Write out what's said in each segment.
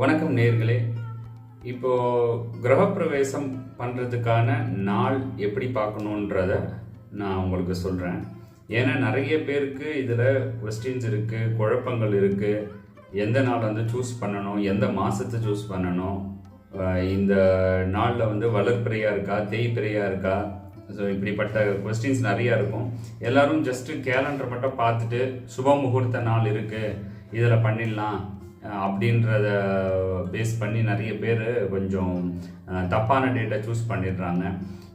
வணக்கம் நேயர்களே. இப்போ கிரகப்பிரவேசம் பண்ணுறதுக்கான நாள் எப்படி பார்க்கணுன்றத நான் உங்களுக்கு சொல்கிறேன். ஏன்னா நிறைய பேருக்கு இதில் கொஸ்டின்ஸ் இருக்குது, குழப்பங்கள் இருக்குது. எந்த நாள் வந்து சூஸ் பண்ணணும், எந்த மாதத்தை சூஸ் பண்ணணும், இந்த நாளில் வந்து வளர்ப்பிறையாக இருக்கா, தேய்பிறையாக இருக்கா, ஸோ இப்படிப்பட்ட கொஸ்டின்ஸ் நிறையா இருக்கும். எல்லோரும் ஜஸ்ட்டு கேலண்டர் மட்டும் பார்த்துட்டு சுப முகூர்த்த நாள் இருக்குது இதில் பண்ணிடலாம் அப்படின்றத பேஸ் பண்ணி நிறைய பேர் கொஞ்சம் தப்பான டேட்டை சூஸ் பண்ணிடுறாங்க.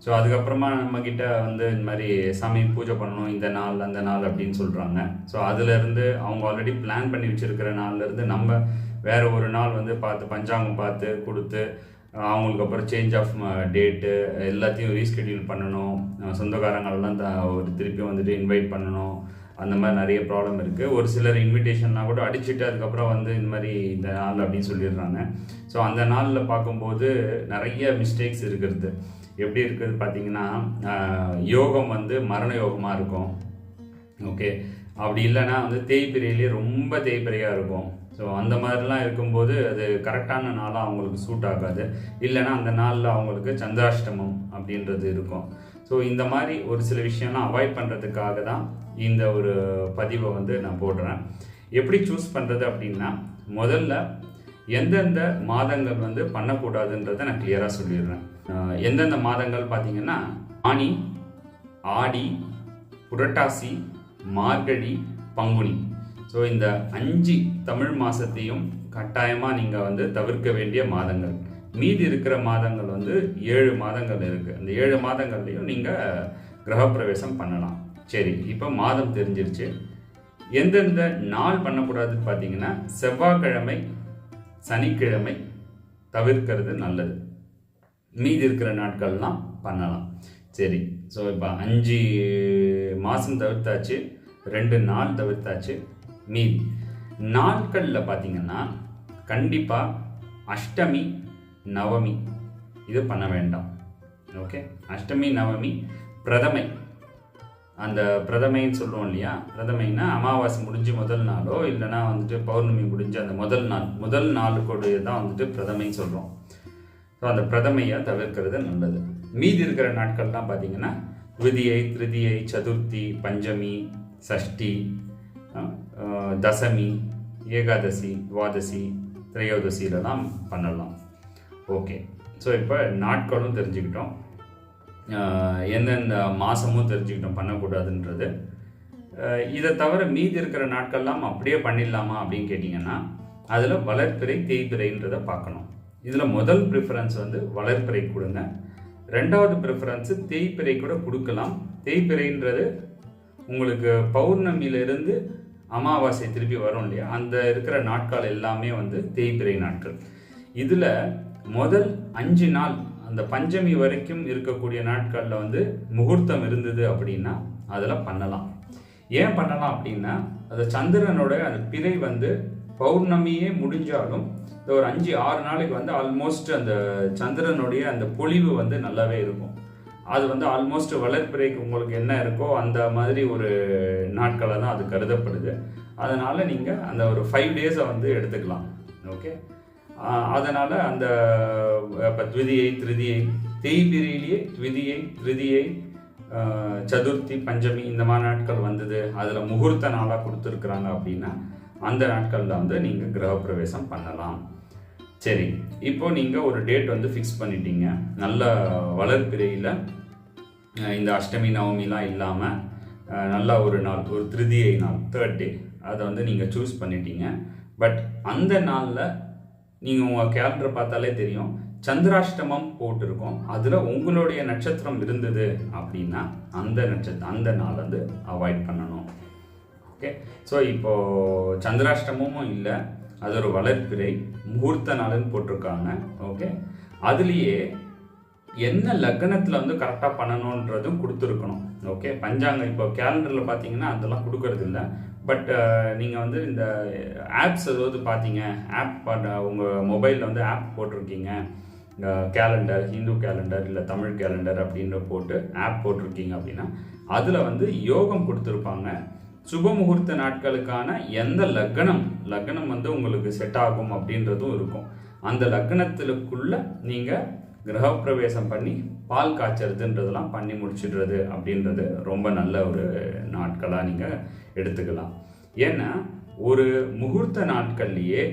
ஸோ அதுக்கப்புறமா நம்மக்கிட்ட வந்து இந்த மாதிரி சாமி பூஜை பண்ணணும் இந்த நாள் அந்த நாள் அப்படின்னு சொல்கிறாங்க. ஸோ அதுலேருந்து அவங்க ஆல்ரெடி பிளான் பண்ணி வச்சுருக்கிற நாள்லேருந்து நம்ம வேறு ஒரு நாள் வந்து பார்த்து பஞ்சாங்கம் பார்த்து கொடுத்து அவங்களுக்கு அப்புறம் சேஞ்ச் ஆஃப் டேட்டு எல்லாத்தையும் ரீஸ்கெடியூல் பண்ணணும், சொந்தக்காரங்களெல்லாம் ஒரு திருப்பி வந்துட்டு இன்வைட் பண்ணணும். அந்த மாதிரி நிறைய ப்ராப்ளம் இருக்குது. ஒரு சிலர் இன்விடேஷன்லாம் கூட அடிச்சுட்டு அதுக்கப்புறம் வந்து இந்த மாதிரி இந்த நாள் அப்படின்னு சொல்லிடுறாங்க. ஸோ அந்த நாளில் பார்க்கும்போது நிறைய மிஸ்டேக்ஸ் இருக்கிறது. எப்படி இருக்குது பார்த்தீங்கன்னா, யோகம் வந்து மரண யோகமாக இருக்கும். ஓகே, அப்படி இல்லைன்னா வந்து தேய்பிரையிலே ரொம்ப தேய்பிரையாக இருக்கும். ஸோ அந்த மாதிரிலாம் இருக்கும்போது அது கரெக்டான நாளாக அவங்களுக்கு சூட் ஆகாது. இல்லைன்னா அந்த நாளில் அவங்களுக்கு சந்திராஷ்டமம் அப்படின்றது இருக்கும். ஸோ இந்த மாதிரி ஒரு சில விஷயம்லாம் அவாய்ட் பண்ணுறதுக்காக தான் இந்த ஒரு பதிவை வந்து நான் போடுறேன். எப்படி சூஸ் பண்ணுறது அப்படின்னா, முதல்ல எந்தெந்த மாதங்கள் வந்து பண்ணக்கூடாதுன்றதை நான் கிளியராக சொல்லிடுறேன். எந்தெந்த மாதங்கள் பார்த்தீங்கன்னா, ஆனி, ஆடி, புரட்டாசி, மார்கழி, பங்குனி. ஸோ இந்த 5 தமிழ் மாதத்தையும் கட்டாயமாக நீங்கள் வந்து தவிர்க்க வேண்டிய மாதங்கள். மீதி இருக்கிற மாதங்கள் வந்து 7 மாதங்கள் இருக்குது. அந்த 7 மாதங்கள்லையும் நீங்கள் கிரகப்பிரவேசம் பண்ணலாம். சரி, இப்போ மாதம் தெரிஞ்சிருச்சு. எந்தெந்த நாள் பண்ணக்கூடாதுன்னு பார்த்தீங்கன்னா, செவ்வாய்க்கிழமை, சனிக்கிழமை தவிர்க்கிறது நல்லது. மீதி இருக்கிற நாட்கள்லாம் பண்ணலாம். சரி, ஸோ இப்போ 5 மாதம் தவிர்த்தாச்சு, 2 நாள் தவிர்த்தாச்சு. மீதி நாட்களில் பார்த்தீங்கன்னா கண்டிப்பாக அஷ்டமி, நவமி இது பண்ண வேண்டாம். ஓகே, அஷ்டமி, நவமி, பிரதமை. அந்த பிரதமைன்னு சொல்லுவோம் இல்லையா, பிரதமைன்னா அமாவாசை முடிஞ்சு முதல் நாளோ இல்லைனா வந்துட்டு பௌர்ணமி முடிஞ்சு அந்த முதல் நாளுக்குடைய தான் வந்துட்டு பிரதமைன்னு சொல்கிறோம். ஸோ அந்த பிரதமையை தவிர்க்கிறது நல்லது. மீதி இருக்கிற நாட்கள்லாம் பார்த்தீங்கன்னா விதியை, திருதியை, சதுர்த்தி, பஞ்சமி, சஷ்டி, தசமி, ஏகாதசி, துவாதசி, திரையோதசியிலலாம் பண்ணலாம். ஓகே, ஸோ இப்போ நாட்களும் தெரிஞ்சுக்கிட்டோம், எந்தெந்த மாதமும் தெரிஞ்சுக்கிட்டோம் பண்ணக்கூடாதுன்றது. இதை தவிர மீதி இருக்கிற நாட்கள்லாம் அப்படியே பண்ணிடலாமா அப்படின்னு கேட்டிங்கன்னா, அதில் வளர்ப்பிறை, தேய்பிறைன்றதை பார்க்கணும். இதில் முதல் ப்ரிஃபரன்ஸ் வந்து வளர்ப்பிறை கொடுங்க. 2வது ப்ரிஃபரன்ஸு தேய்பிறை கூட கொடுக்கலாம். தேய்பிறைன்றது உங்களுக்கு பௌர்ணமியிலிருந்து அமாவாசை திருப்பி வரும் இல்லையா, அந்த இருக்கிற நாட்கள் எல்லாமே வந்து தேய்பிறை நாட்கள். இதில் முதல் 5 நாள் அந்த பஞ்சமி வரைக்கும் இருக்கக்கூடிய நாட்களில் வந்து முகூர்த்தம் இருந்தது அப்படின்னா அதில் பண்ணலாம். ஏன் பண்ணலாம் அப்படின்னா, அது சந்திரனோட அந்த பிறை வந்து பௌர்ணமியே முடிஞ்சாலும் இந்த ஒரு 5-6 நாளைக்கு வந்து ஆல்மோஸ்ட் அந்த சந்திரனுடைய அந்த பொழிவு வந்து நல்லாவே இருக்கும். அது வந்து ஆல்மோஸ்ட் வளர்ப்பிறைக்கு உங்களுக்கு என்ன இருக்கோ அந்த மாதிரி ஒரு நாட்களை தான் அது கருதப்படுது. அதனால் நீங்கள் அந்த ஒரு 5 டேஸை வந்து எடுத்துக்கலாம். ஓகே, அதனால் அந்த இப்போ த்விதியை, திருதியை, தேய்பிரையிலேயே த்விதியை, திருதியை, சதுர்த்தி, பஞ்சமி இந்த மாதிரி நாட்கள் வந்தது, அதில் முகூர்த்த நாளாக கொடுத்துருக்குறாங்க அப்படின்னா அந்த நாட்களில் வந்து நீங்கள் கிரகப்பிரவேசம் பண்ணலாம். சரி, இப்போ நீங்கள் ஒரு டேட் வந்து ஃபிக்ஸ் பண்ணிட்டீங்க. நல்ல வளர்ப்பிறையில் இந்த அஷ்டமி, நவமிலாம் இல்லாமல் நல்லா ஒரு நாள், ஒரு திருதியை நாள், 3rd டே அதை வந்து நீங்கள் சூஸ் பண்ணிட்டீங்க. பட் அந்த நாளில் நீங்கள் உங்கள் கேலண்டரை பார்த்தாலே தெரியும், சந்திராஷ்டமம் போட்டிருக்கோம். அதில் உங்களுடைய நட்சத்திரம் இருந்தது அப்படின்னா அந்த நாள் வந்து அவாய்ட் பண்ணணும். ஓகே, ஸோ இப்போது சந்திராஷ்டமும் இல்லை, அது ஒரு வளர்ப்பிறை, முகூர்த்த நாளுன்னு போட்டிருக்காங்க. ஓகே, அதுலேயே என்ன லக்னத்தில் வந்து கரெக்டாக பண்ணணுன்றதும் கொடுத்துருக்கணும். ஓகே, பஞ்சாங்கம் இப்போ கேலண்டரில் பார்த்தீங்கன்னா அதெல்லாம் கொடுக்கறது இல்லை. பட் நீங்கள் வந்து இந்த ஆப்ஸ் ஏதாவது பார்த்தீங்க, உங்கள் மொபைலில் வந்து ஆப் போட்டிருக்கீங்க, கேலண்டர், ஹிந்து கேலண்டர் இல்லை தமிழ் கேலண்டர் அப்படின்னு போட்டு ஆப் போட்டிருக்கீங்க அப்படின்னா அதில் வந்து யோகம் கொடுத்துருப்பாங்க, சுப முகூர்த்த நாட்களுக்கான எந்த லக்னம் வந்து உங்களுக்கு செட் ஆகும் அப்படின்றதும் இருக்கும். அந்த லக்னத்திற்குள்ள நீங்கள் கிரகப்பிரவேசம் பண்ணி பால் காய்ச்சறதுன்றதெல்லாம் பண்ணி முடிச்சிடுறது அப்படின்றது ரொம்ப நல்ல ஒரு நாட்களாக நீங்கள் எடுத்துக்கலாம். ஏன்னா ஒரு முகூர்த்த நாட்கள்லேயே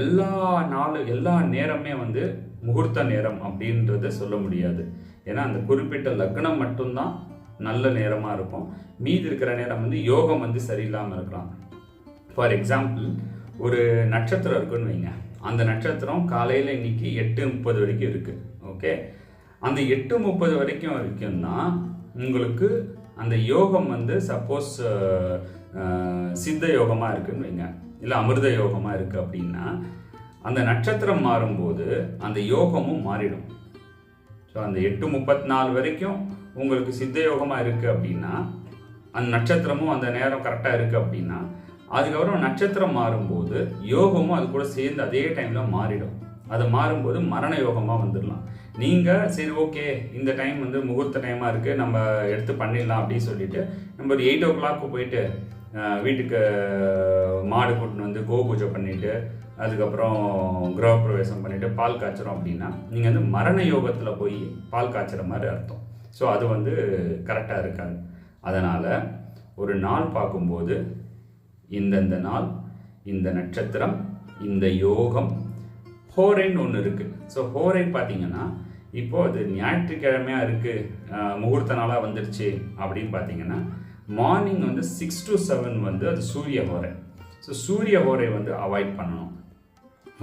எல்லா நேரமே வந்து முகூர்த்த நேரம் அப்படின்றத சொல்ல முடியாது. ஏன்னா அந்த குறிப்பிட்ட லக்னம் மட்டும்தான் நல்ல நேரமாக இருக்கும். மீதி இருக்கிற நேரம் வந்து யோகம் வந்து சரியில்லாமல் இருக்கலாம். ஃபார் எக்ஸாம்பிள், ஒரு நட்சத்திரம் இருக்குன்னு வைங்க. அந்த நட்சத்திரம் காலையில் இன்னைக்கு 8:30 வரைக்கும் இருக்குது. ஓகே, அந்த 8:30 வரைக்கும் தான் உங்களுக்கு அந்த யோகம் வந்து சப்போஸ் சித்த யோகமாக இருக்குன்னு வைங்க, இல்லை அமிர்த யோகமாக இருக்குது அப்படின்னா அந்த நட்சத்திரம் மாறும்போது அந்த யோகமும் மாறிடும். ஸோ அந்த 8:34 வரைக்கும் உங்களுக்கு சித்த யோகமாக இருக்குது அப்படின்னா அந்த நட்சத்திரமும் அந்த நேரம் கரெக்டாக இருக்குது அப்படின்னா அதுக்கப்புறம் நட்சத்திரம் மாறும்போது யோகமும் அது கூட சேர்ந்து அதே டைமில் மாறிடும். அது மாறும்போது மரண யோகமாக வந்துடலாம். நீங்கள் சரி ஓகே இந்த டைம் வந்து முகூர்த்த டைமாக இருக்குது நம்ம எடுத்து பண்ணிடலாம் அப்படின்னு சொல்லிட்டு நம்ம ஒரு 8 o'clock போயிட்டு வீட்டுக்கு மாடு கூட்டின்னு வந்து கோ பூஜை பண்ணிவிட்டு அதுக்கப்புறம் கிரகப்பிரவேசம் பண்ணிவிட்டு பால் காய்ச்சிரும் அப்படின்னா நீங்கள் வந்து மரண யோகத்தில் போய் பால் காய்ச்சுற மாதிரி அர்த்தம். ஸோ அது வந்து கரெக்டாக இருக்காது. அதனால் ஒரு நாள் பார்க்கும்போது இந்தந்த நாள், இந்த நட்சத்திரம், இந்த யோகம், ஹோரைன்னு ஒன்று இருக்குது. ஸோ ஹோரை பார்த்தீங்கன்னா இப்போது அது ஞாயிற்றுக்கிழமையாக இருக்குது, முகூர்த்த நாளாக வந்துடுச்சு அப்படின்னு பார்த்தீங்கன்னா மார்னிங் வந்து 6 to 7 வந்து அது சூரிய ஹோரை. ஸோ சூரிய ஹோரை வந்து அவாய்ட் பண்ணணும்.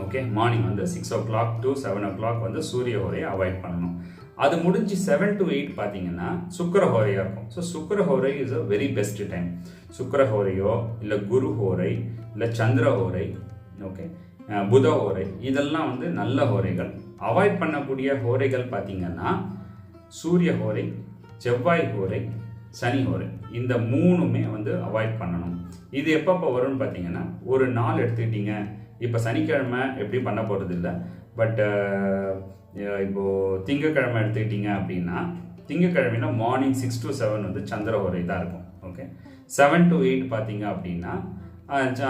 ஓகே, மார்னிங் வந்து 6 o'clock to 7 o'clock வந்து சூரிய ஹோரையை அவாய்ட் பண்ணணும். அது முடிஞ்சு 7 to 8 பார்த்தீங்கன்னா சுக்கிர ஹோரையாக இருக்கும். ஸோ சுக்கிர ஹோரை is a very best time. சுக்கிர ஹோரையோ இல்லை குரு ஹோரை இல்லை சந்திர ஹோரை, ஓகே, புத ஹோரை, இதெல்லாம் வந்து நல்ல ஹோரைகள். அவாய்ட் பண்ணக்கூடிய ஹோரைகள் பார்த்தீங்கன்னா சூரிய ஹோரை, செவ்வாய் ஹோரை, சனி ஹோரை, இந்த மூணுமே வந்து அவாய்ட் பண்ணணும். இது எப்பப்போ வரும்னு பார்த்தீங்கன்னா ஒரு நாள் எடுத்துக்கிட்டீங்க. இப்போ சனிக்கிழமை எப்படி பண்ண போகிறது இல்லை, பட் இப்போது திங்கக்கிழமை எடுத்துக்கிட்டீங்க அப்படின்னா திங்கக்கிழமையில மார்னிங் 6 to 7 வந்து சந்திர ஹோரை தான் இருக்கும். ஓகே, 7 to 8 பார்த்தீங்க அப்படின்னா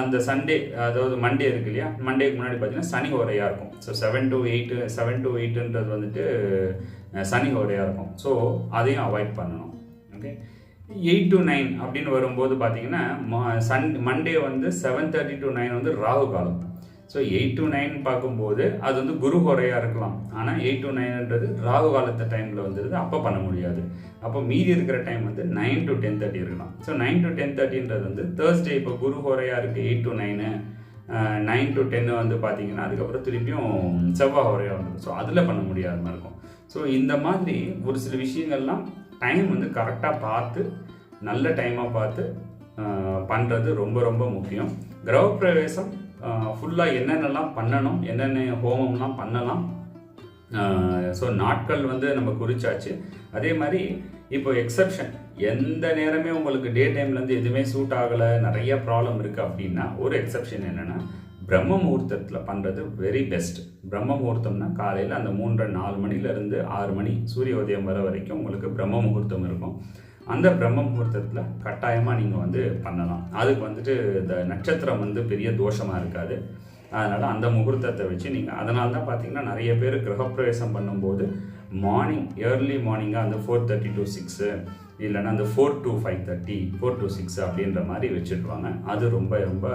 அந்த சண்டே, அதாவது மண்டே இருக்கு இல்லையா, மண்டேக்கு முன்னாடி பார்த்தீங்கன்னா சனி ஹோரையாக இருக்கும். ஸோ 7 to 8ன்றது வந்துட்டு சனி ஹோரையாக இருக்கும். ஸோ அதையும் அவாய்ட் பண்ணணும். ஓகே, 8 to 9 அப்படின்னு வரும்போது பார்த்தீங்கன்னா மண்டே வந்து 7:30 to 9 வந்து ராகு காலம். ஸோ 8 to 9 பார்க்கும்போது அது வந்து குரு ஹோரையாக இருக்கலாம். ஆனால் 8 to 9ன்றது ராகு காலத்து டைமில் வந்துடுது, அப்போ பண்ண முடியாது. அப்போ மீதி இருக்கிற டைம் வந்து 9 to 10:30 இருக்கலாம். ஸோ 9 to 10:30ன்றது வந்து தேர்ஸ்டே, இப்போ குரு ஹோரையாக இருக்குது 8 to 9, 9 to 10 வந்து பார்த்தீங்கன்னா அதுக்கப்புறம் திருப்பியும் செவ்வாய் ஹோரையாக வந்துடும். ஸோ அதில் பண்ண முடியாத மாதிரி இருக்கும். ஸோ இந்த மாதிரி ஒரு சில விஷயங்கள்லாம் டைம் வந்து கரெக்டாக பார்த்து நல்ல டைமாக பார்த்து பண்ணுறது ரொம்ப ரொம்ப முக்கியம். கிரகப்பிரவேசம் ஃபுல்லாக என்னென்னலாம் பண்ணணும், என்னென்ன ஹோமம்லாம் பண்ணலாம், ஸோ நாட்கள் வந்து நம்ம குறிச்சாச்சு. அதே மாதிரி இப்போ எக்ஸப்ஷன், எந்த நேரமே உங்களுக்கு டே டைம்லேருந்து எதுவுமே சூட் ஆகலை, நிறைய ப்ராப்ளம் இருக்குது அப்படின்னா ஒரு எக்ஸப்ஷன் என்னென்னா பிரம்ம முகூர்த்தத்தில் பண்ணுறது வெரி பெஸ்ட். பிரம்ம முகூர்த்தம்னா காலையில் அந்த 3:30-4 மணிலேருந்து 6 மணி சூரிய உதயம் வர வரைக்கும் உங்களுக்கு பிரம்ம முகூர்த்தம் இருக்கும். அந்த பிரம்ம முகூர்த்தத்தில் கட்டாயமாக நீங்கள் வந்து பண்ணலாம். அதுக்கு வந்துட்டு இந்த நட்சத்திரம் வந்து பெரிய தோஷமாக இருக்காது. அதனால் அந்த முகூர்த்தத்தை வச்சு நீங்கள், அதனால தான் பார்த்தீங்கன்னா நிறைய பேர் கிரகப்பிரவேசம் பண்ணும்போது மார்னிங், ஏர்லி மார்னிங்காக அந்த 4:30 to 6 இல்லைன்னா அந்த 4 to 5:30, 4 to 6 அப்படின்ற மாதிரி வச்சுருவாங்க. அது ரொம்ப ரொம்ப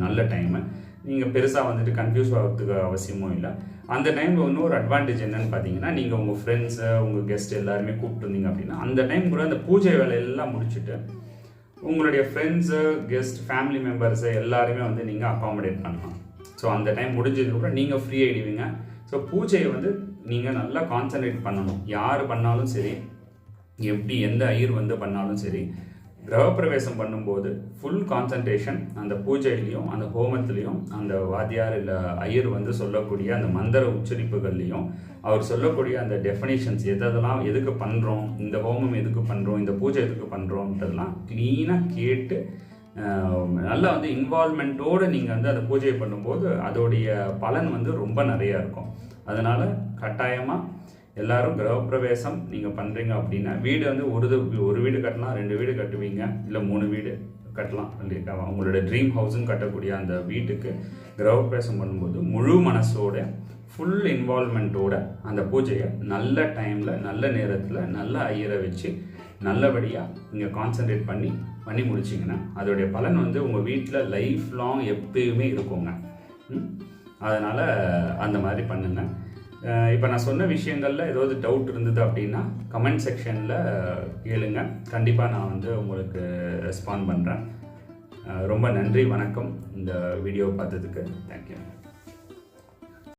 நல்ல டைமு. நீங்கள் பெருசாக வந்துட்டு கன்ஃபியூஸ் ஆகிறதுக்கு அவசியமும் இல்லை. அந்த டைமில் இன்னொரு அட்வான்டேஜ் என்னென்னு பார்த்தீங்கன்னா, நீங்கள் உங்கள் ஃப்ரெண்ட்ஸு, உங்கள் கெஸ்ட் எல்லாருமே கூப்பிட்டுருந்தீங்க அப்படின்னா அந்த டைம் கூட அந்த பூஜை வேலையெல்லாம் முடிச்சுட்டு உங்களுடைய ஃப்ரெண்ட்ஸு, கெஸ்ட், ஃபேமிலி மெம்பர்ஸு எல்லாருமே வந்து நீங்கள் அக்காமடேட் பண்ணலாம். ஸோ அந்த டைம் முடிஞ்சதுக்கப்புறம் நீங்கள் ஃப்ரீ ஆகிடுவீங்க. ஸோ பூஜையை வந்து நீங்கள் நல்லா கான்சன்ட்ரேட் பண்ணணும். யார் பண்ணாலும் சரி, எப்படி எந்த ஐயர் வந்து பண்ணாலும் சரி, கிரகப்பிரவேசம் பண்ணும்போது ஃபுல் கான்சன்ட்ரேஷன் அந்த பூஜையிலையும் அந்த ஹோமத்துலேயும் அந்த வாத்தியார் இல்லை ஐயர் வந்து சொல்லக்கூடிய அந்த மந்திர உச்சரிப்புகள்லையும் அவர் சொல்லக்கூடிய அந்த டெஃபினேஷன்ஸ், எதெல்லாம் எதுக்கு பண்ணுறோம், இந்த ஹோமம் எதுக்கு பண்ணுறோம், இந்த பூஜை எதுக்கு பண்ணுறோன்றதெல்லாம் க்ளீனாக கேட்டு நல்லா வந்து இன்வால்மெண்ட்டோடு நீங்கள் வந்து அந்த பூஜையை பண்ணும்போது அதோடைய பலன் வந்து ரொம்ப நிறையா இருக்கும். அதனால் கட்டாயமாக எல்லாரும் கிரகப்பிரவேசம் நீங்கள் பண்ணுறீங்க அப்படின்னா வீடு வந்து ஒரு வீடு கட்டலாம், 2 வீடு கட்டுவீங்க, இல்லை 3 வீடு கட்டலாம் இல்லையா. உங்களோட ட்ரீம் ஹவுஸும் கட்டக்கூடிய அந்த வீட்டுக்கு கிரகப்பிரவேசம் பண்ணும்போது முழு மனசோட ஃபுல் இன்வால்மெண்ட்டோட அந்த பூஜையை நல்ல டைமில், நல்ல நேரத்தில், நல்ல ஐயரை வச்சு நல்லபடியாக நீங்கள் கான்சன்ட்ரேட் பண்ணி முடிச்சிங்கன்னா அதோடைய பலன் வந்து உங்கள் வீட்டில் லைஃப் லாங் எப்பயுமே இருக்குங்க. அதனால் அந்த மாதிரி பண்ணுங்கள். இப்போ நான் சொன்ன விஷயங்களில் ஏதாவது டவுட் இருந்தது அப்படின்னா கமெண்ட் செக்ஷனில் கேளுங்க. கண்டிப்பாக நான் வந்து உங்களுக்கு ரெஸ்பாண்ட் பண்ணுறேன். ரொம்ப நன்றி, வணக்கம். இந்த வீடியோ பார்த்ததுக்கு தேங்க்யூ.